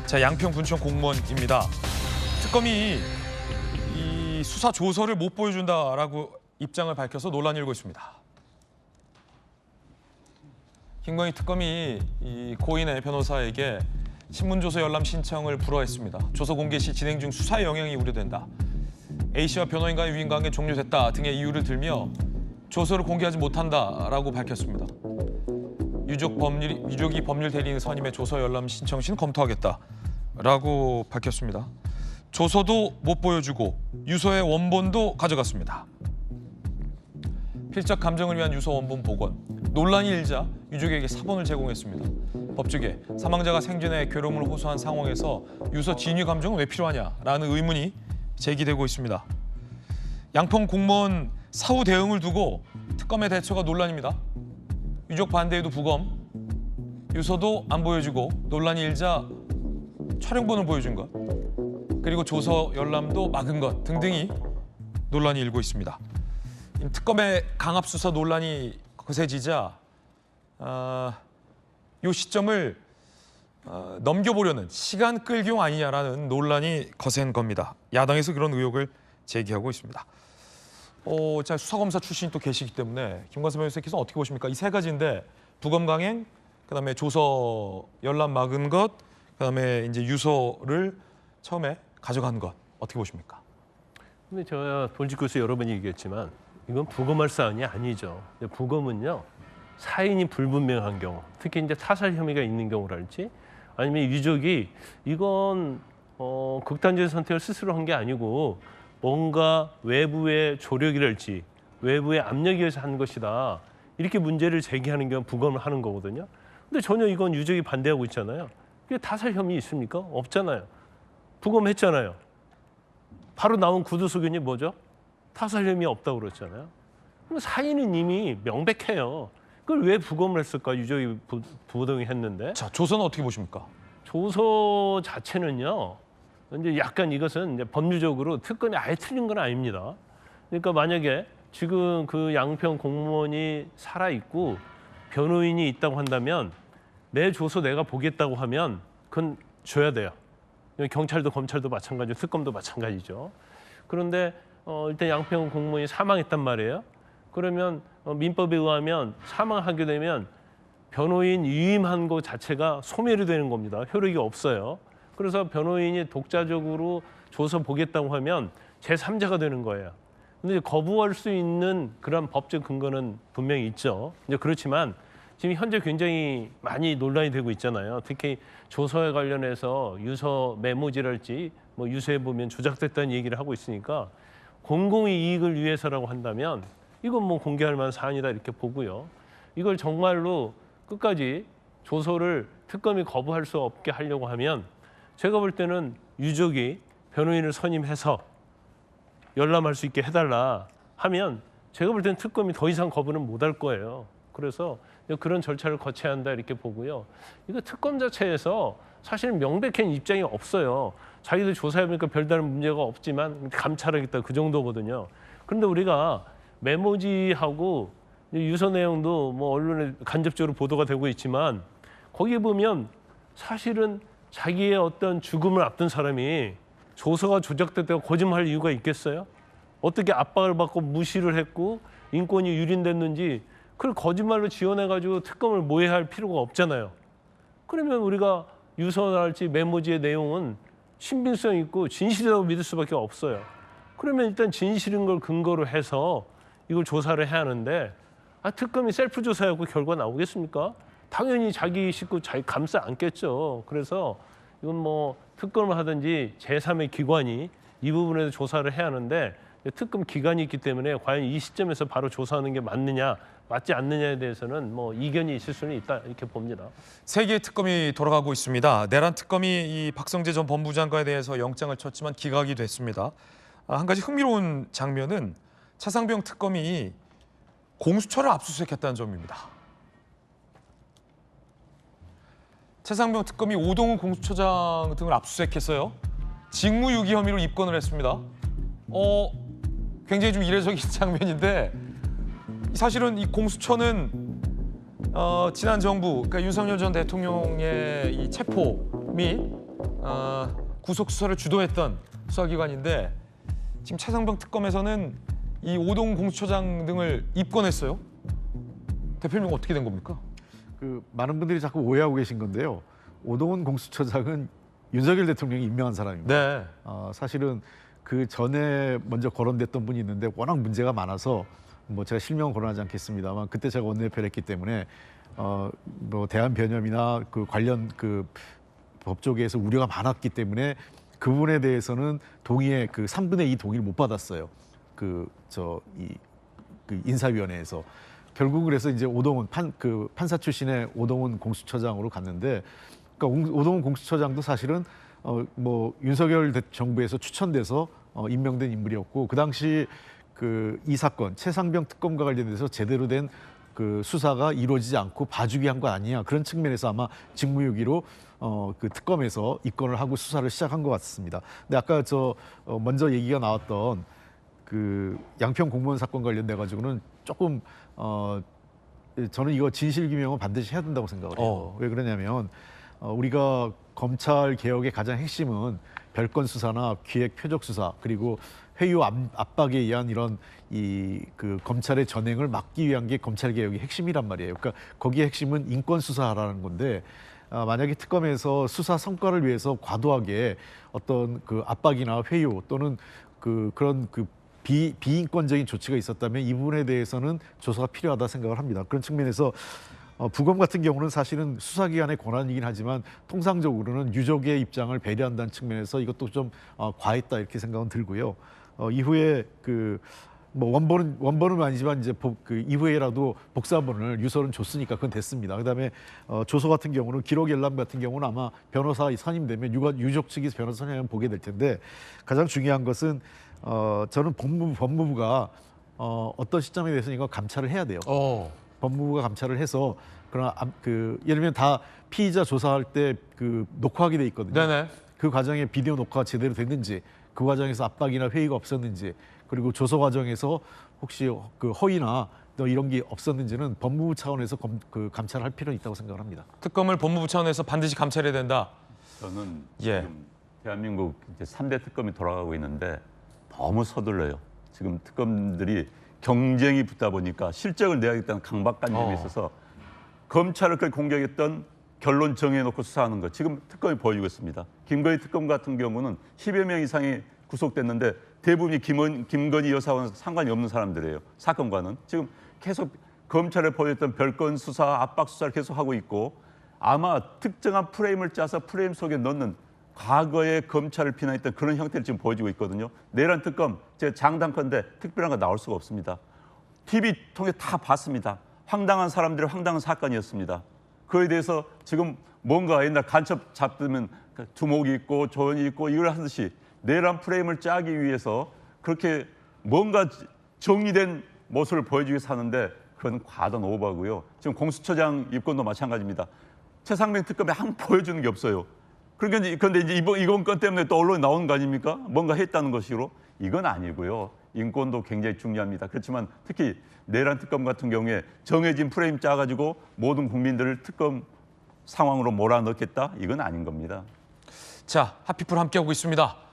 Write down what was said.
자, 양평군청 공무원입니다. 특검이 이 수사 조서를 못 보여준다라고 입장을 밝혀서 논란이 일고 있습니다. 김건희 특검이 이 고인의 변호사에게 신문조서 열람 신청을 불허했습니다. 조서 공개 시 진행 중 수사에 영향이 우려된다. A씨와 변호인 간의 유인관계 종료됐다 등의 이유를 들며 조서를 공개하지 못한다라고 밝혔습니다. 유족이 법률 대리인 선임의 조서 열람 신청 시는 검토하겠다라고 밝혔습니다. 조서도 못 보여주고 유서의 원본도 가져갔습니다. 필적 감정을 위한 유서 원본 복원. 논란이 일자 유족에게 사본을 제공했습니다. 법조계, 사망자가 생전에 괴로움을 호소한 상황에서 유서 진위 감정은 왜 필요하냐라는 의문이 제기되고 있습니다. 양평 공무원 사후 대응을 두고 특검의 대처가 논란입니다. 유족 반대에도 부검, 유서도 안 보여주고 논란이 일자 촬영본을 보여준 것, 그리고 조서 열람도 막은 것 등등이 논란이 일고 있습니다. 특검의 강압 수사 논란이 거세지자 이 시점을 넘겨보려는 시간 끌기용 아니냐라는 논란이 거센 겁니다. 야당에서 그런 의혹을 제기하고 있습니다. 자, 수사검사 출신이 또 계시기 때문에 김관섭 변호사께서 어떻게 보십니까? 이 세 가지인데 부검 강행, 그다음에 조서 열람 막은 것, 그다음에 이제 유서를 처음에 가져간 것 어떻게 보십니까? 근데 제가 본직구에서 여러 번 얘기했지만 이건 부검할 사안이 아니죠. 부검은요, 사인이 불분명한 경우, 특히 이제 타살 혐의가 있는 경우랄지, 아니면 유족이 이건 극단적인 선택을 스스로 한 게 아니고 뭔가 외부의 조력이랄지 외부의 압력에 의해서 한 것이다, 이렇게 문제를 제기하는 경우 부검을 하는 거거든요. 근데 전혀 이건 유족이 반대하고 있잖아요. 이게 타살 혐의 있습니까? 없잖아요. 부검했잖아요. 바로 나온 구두 소견이 뭐죠? 타살 혐의 없다고 그랬잖아요. 그럼 사인은 이미 명백해요. 그걸 왜 부검을 했을까? 유족이 부동의 했는데. 자, 조서는 어떻게 보십니까? 조서 자체는요, 이제 약간 이것은 이제 법률적으로 특검이 아예 틀린 건 아닙니다. 그러니까 만약에 지금 그 양평 공무원이 살아 있고 변호인이 있다고 한다면 내 조서 내가 보겠다고 하면 그건 줘야 돼요. 경찰도 검찰도 마찬가지고 특검도 마찬가지죠. 그런데 일단 양평 공무원이 사망했단 말이에요. 그러면 민법에 의하면 사망하게 되면 변호인 유임한 것 자체가 소멸이 되는 겁니다. 효력이 없어요. 그래서 변호인이 독자적으로 조서 보겠다고 하면 제3자가 되는 거예요. 근데 거부할 수 있는 그런 법적 근거는 분명히 있죠. 이제 그렇지만 지금 현재 굉장히 많이 논란이 되고 있잖아요. 특히 조서에 관련해서 유서 메모지랄지 뭐 유서에 보면 조작됐다는 얘기를 하고 있으니까 공공의 이익을 위해서라고 한다면 이건 뭐 공개할 만한 사안이다 이렇게 보고요. 이걸 정말로 끝까지 조서를 특검이 거부할 수 없게 하려고 하면 제가 볼 때는 유족이 변호인을 선임해서 열람할 수 있게 해달라 하면 제가 볼 때는 특검이 더 이상 거부는 못할 거예요. 그래서 그런 절차를 거쳐야 한다 이렇게 보고요. 이거 특검 자체에서 사실 명백한 입장이 없어요. 자기들 조사해보니까 별다른 문제가 없지만 감찰하겠다 그 정도거든요. 그런데 우리가 메모지하고 유서 내용도 뭐 언론에 간접적으로 보도가 되고 있지만 거기에 보면 사실은 자기의 어떤 죽음을 앞둔 사람이 조서가 조작됐다고 거짓말할 이유가 있겠어요? 어떻게 압박을 받고 무시를 했고 인권이 유린됐는지 그걸 거짓말로 지어내가지고 특검을 모해할 필요가 없잖아요. 그러면 우리가 유서랄지 메모지의 내용은 신빙성 있고 진실이라고 믿을 수밖에 없어요. 그러면 일단 진실인 걸 근거로 해서 이걸 조사를 해야 하는데 특검이 셀프 조사하고 결과 나오겠습니까? 당연히 자기 식구 자기 감싸 안겠죠. 그래서 이건 뭐 특검을 하든지 제3의 기관이 이 부분에서 조사를 해야 하는데 특검 기간이 있기 때문에 과연 이 시점에서 바로 조사하는 게 맞느냐 맞지 않느냐에 대해서는 뭐 이견이 있을 수는 있다 이렇게 봅니다. 세 개의 특검이 돌아가고 있습니다. 내란 특검이 이 박성재 전 법무장관에 대해서 영장을 쳤지만 기각이 됐습니다. 한 가지 흥미로운 장면은 차상병 특검이 공수처를 압수수색했다는 점입니다. 차상병 특검이 오동훈 공수처장 등을 압수수색했어요. 직무유기 혐의로 입건을 했습니다. 굉장히 좀 이례적인 장면인데 사실은 이 공수처는 지난 정부, 그러니까 윤석열 전 대통령의 이 체포 및 구속 수사를 주도했던 수사기관인데 지금 최상병 특검에서는 이 오동훈 공수처장 등을 입건했어요. 대표님 어떻게 된 겁니까? 많은 분들이 자꾸 오해하고 계신 건데요. 오동훈 공수처장은 윤석열 대통령이 임명한 사람입니다. 네. 사실은 그 전에 먼저 거론됐던 분이 있는데 워낙 문제가 많아서 뭐 제가 실명은 거론하지 않겠습니다만 그때 제가 원내대표를 했기 때문에 뭐 대한변협이나 그 관련 그 법조계에서 우려가 많았기 때문에 그분에 대해서는 동의의 그 3분의 2 동의를 못 받았어요. 그 인사위원회에서 결국 그래서 이제 오동훈 판사 출신의 오동훈 공수처장으로 갔는데, 그러니까 오동훈 공수처장도 사실은 뭐 윤석열 정부에서 추천돼서 임명된 인물이었고, 그 당시 이 사건 최상병 특검과 관련돼서 제대로 된 그 수사가 이루어지지 않고 봐주기 한 거 아니냐, 그런 측면에서 아마 직무유기로 그 특검에서 입건을 하고 수사를 시작한 것 같습니다. 근데 아까 먼저 얘기가 나왔던 그 양평 공무원 사건 관련돼 가지고는 조금 저는 이거 진실규명은 반드시 해야 된다고 생각을 해요. 왜 그러냐면 우리가 검찰 개혁의 가장 핵심은 별건 수사나 기획 표적 수사, 그리고 회유 압박에 의한 이런 그 검찰의 전횡을 막기 위한 게 검찰 개혁의 핵심이란 말이에요. 그러니까 거기에 핵심은 인권 수사라는 건데, 만약에 특검에서 수사 성과를 위해서 과도하게 어떤 그 압박이나 회유 또는 그런 비인권적인 조치가 있었다면 이 부분에 대해서는 조사가 필요하다 생각을 합니다. 그런 측면에서 부검 같은 경우는 사실은 수사기관의 권한이긴 하지만 통상적으로는 유족의 입장을 배려한다는 측면에서 이것도 좀 과했다 이렇게 생각은 들고요. 이후에 뭐 원본은 아니지만 이제 이후에라도 복사본을 유서는 줬으니까 그건 됐습니다. 그다음에 조서 같은 경우는 기록 열람 같은 경우는 아마 변호사 선임되면 유족 측이 변호사 선임하면 보게 될 텐데, 가장 중요한 것은 저는 법무부가 어떤 시점에 대해서 이거 감찰을 해야 돼요. 법무부가 감찰을 해서, 그러나 예를 들면 다 피의자 조사할 때 녹화하게 돼 있거든요. 네네. 그 과정에 비디오 녹화가 제대로 됐는지, 그 과정에서 압박이나 회의가 없었는지, 그리고 조서 과정에서 혹시 허위나 이런 게 없었는지는 법무부 차원에서 감찰할 필요는 있다고 생각을 합니다. 특검을 법무부 차원에서 반드시 감찰해야 된다. 저는 지금 대한민국 이제 3대 특검이 돌아가고 있는데 너무 서둘러요. 지금 특검들이 경쟁이 붙다 보니까 실적을 내야겠다는 강박관념이 있어서 검찰을 그렇게 공격했던 결론 정해놓고 수사하는 것, 지금 특검이 보여주고 있습니다. 김건희 특검 같은 경우는 10여 명 이상이 구속됐는데 대부분이 김건희 여사와는 상관이 없는 사람들이에요. 사건과는. 지금 계속 검찰에 보여줬던 별건 수사, 압박 수사를 계속하고 있고, 아마 특정한 프레임을 짜서 프레임 속에 넣는 과거에 검찰을 비난했던 그런 형태를 지금 보여주고 있거든요. 내란 특검, 제가 장담컨대 특별한 거 나올 수가 없습니다. TV 통해 다 봤습니다. 황당한 사람들의 황당한 사건이었습니다. 그에 대해서 지금 뭔가 옛날 간첩 잡으면 두목이 있고 조언이 있고 이걸 하듯이 내란 프레임을 짜기 위해서 그렇게 뭔가 정리된 모습을 보여주기 위해서 하는데, 그건 과도한 오버고요. 지금 공수처장 입건도 마찬가지입니다. 최상병 특검에 한 보여주는 게 없어요. 그런데 이제 이번 건 때문에 또 언론에 나오는 거 아닙니까? 뭔가 했다는 것으로. 이건 아니고요. 인권도 굉장히 중요합니다. 그렇지만 특히 내란 특검 같은 경우에 정해진 프레임 짜가지고 모든 국민들을 특검 상황으로 몰아넣겠다? 이건 아닌 겁니다. 자, 하피풀 함께하고 있습니다.